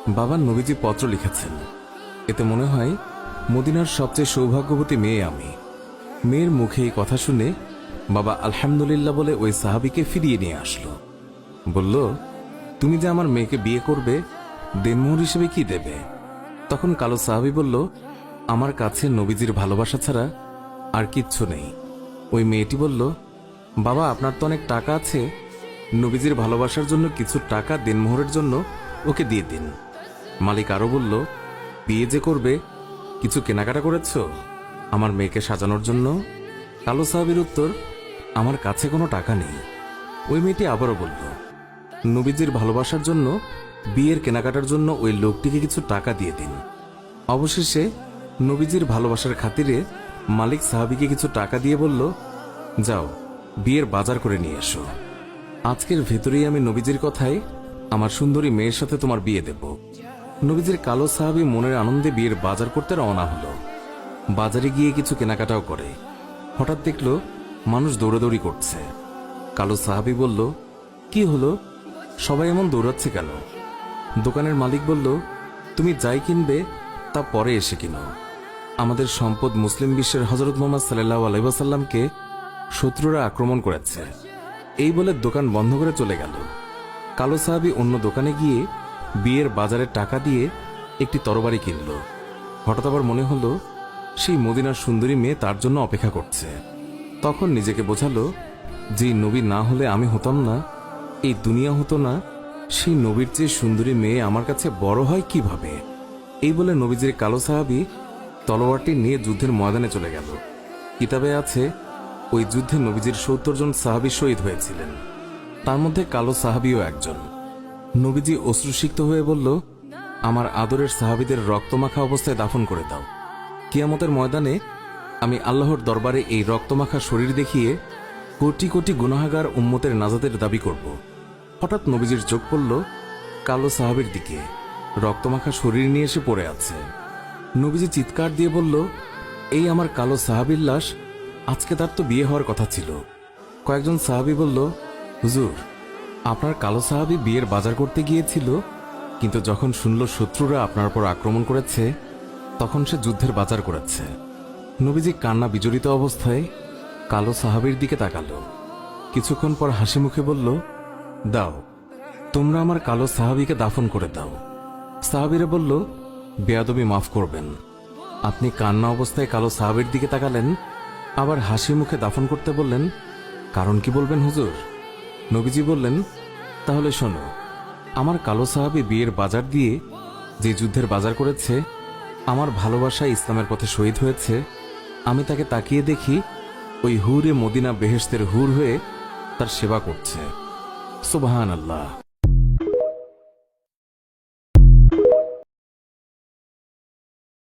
বাবা নবীজি পত্র লিখেছেন, এতে মনে হয় মদিনার সবচেয়ে সৌভাগ্যবতী মেয়ে আমি। মেয়ের মুখে এই কথা শুনে বাবা আলহামদুলিল্লাহ বলে ওই সাহাবীকে ফিরিয়ে নিয়ে আসলো। বলল, তুমি যে আমার মেয়েকে বিয়ে করবে, দেনমোহর হিসেবে কি দেবে? তখন কালো সাহাবী বলল, আমার কাছে নবীজির ভালোবাসা ছাড়া আর কিচ্ছু নেই। ওই মেয়েটি বলল, বাবা আপনার তো অনেক টাকা আছে, নবীজির ভালোবাসার জন্য কিছু টাকা দেনমোহরের জন্য ওকে দিয়ে দিন। মালিক আরো বলল, বিয়ে যে করবে, কিছু কেনাকাটা করেছ আমার মেয়েকে সাজানোর জন্য? কালো সাহাবীর উত্তর, আমার কাছে কোনো টাকা নেই। ওই মেয়েটি আবারও বলল, নবীজির ভালোবাসার জন্য বিয়ের কেনাকাটার জন্য ওই লোকটিকে কিছু টাকা দিয়ে দিন। অবশেষে নবীজির ভালোবাসার খাতিরে মালিক সাহাবীকে কিছু টাকা দিয়ে বলল, যাও বিয়ের বাজার করে নিয়ে এসো। আজকের ভেতরেই আমি নবীজির কথায় আমার সুন্দরী মেয়ের সাথে তোমার বিয়ে দেব। নবীজির কালো সাহাবী মনের আনন্দে বিয়ের বাজার করতে রওনা হলো। বাজারে গিয়ে কিছু কেনাকাটাও করে। হঠাৎ দেখল মানুষ দৌড়াদৌড়ি করছে। কালো সাহাবী বলল, কি হলো, সবাই এমন দৌড়াচ্ছে কেন? দোকানের মালিক বলল, তুমি যাই কিনবে তা পরে এসে কিনো। আমাদের সম্পদ মুসলিম বিশ্বের হযরত মুহাম্মদ সাল্লাল্লাহু আলাইহি ওয়াসাল্লামকে শত্রুরা আক্রমণ করেছে। এই বলে দোকান বন্ধ করে চলে গেল। কালো সাহাবী অন্য দোকানে গিয়ে বিয়ের বাজারে টাকা দিয়ে একটি তরবারি কিনল। হঠাৎ আবার মনে হলো সেই মদিনার সুন্দরী মেয়ে তার জন্য অপেক্ষা করছে। তখন নিজেকে বোঝালো, যে নবী না হলে আমি হতাম না, এই দুনিয়া হতো না, সেই নবীর চেয়ে সুন্দরী মেয়ে আমার কাছে বড় হয় কিভাবে? এই বলে নবীজির কালো সাহাবী তলোয়ারটি নিয়ে যুদ্ধের ময়দানে চলে গেল। কিতাবে আছে, ওই যুদ্ধে নবীজির ৭০ জন সাহাবী শহীদ হয়েছিলেন, তার মধ্যে কালো সাহাবীও একজন। নবীজি অশ্রুসিক্ত হয়ে বলল, আমার আদরের সাহাবীদের রক্তমাখা অবস্থায় দাফন করে দাও। কিয়ামতের ময়দানে আমি আল্লাহর দরবারে এই রক্তমাখা শরীর দেখিয়ে কোটি কোটি গুনাহগার উম্মতের নাজাতের দাবি করব। হঠাৎ নবীজির চোখ পড়ল কালো সাহাবীর দিকে, রক্তমাখা শরীর নিয়ে এসে পড়ে আছে। নবীজি চিৎকার দিয়ে বলল, এই আমার কালো সাহাবীর লাশ, আজকে তার তো বিয়ে হওয়ার কথা ছিল। কয়েকজন সাহাবী বলল, হুজুর, আপনার কালো সাহাবী বিয়ের বাজার করতে গিয়েছিল, কিন্তু যখন শুনল শত্রুরা আপনার উপর আক্রমণ করেছে, তখন সে যুদ্ধের বাজার করেছে। নবীজি কান্না বিজড়িত অবস্থায় কালো সাহাবীর দিকে তাকালো। কিছুক্ষণ পর হাসি মুখে বলল, দাও, তোমরা আমার কালো সাহাবীকে দাফন করে দাও। সাহাবীরা বলল, বেয়াদবি মাফ করবেন, আপনি কান্না অবস্থায় কালো সাহাবীর দিকে তাকালেন, আবার হাসি মুখে দাফন করতে বললেন, কারণ কি বলবেন হুজুর? নবীজি বললেন, তাহলে শোনো, আমার কালো সাহাবী বিয়ের বাজার দিয়ে যে যুদ্ধের বাজার করেছে, আমার ভালোবাসায় ইসলামের পথে শহীদ হয়েছে, আমি তাকে তাকিয়ে দেখি ওই হুরে মদিনা বেহেশতের হুর হয়ে তার সেবা করছে। সুবহানাল্লাহ।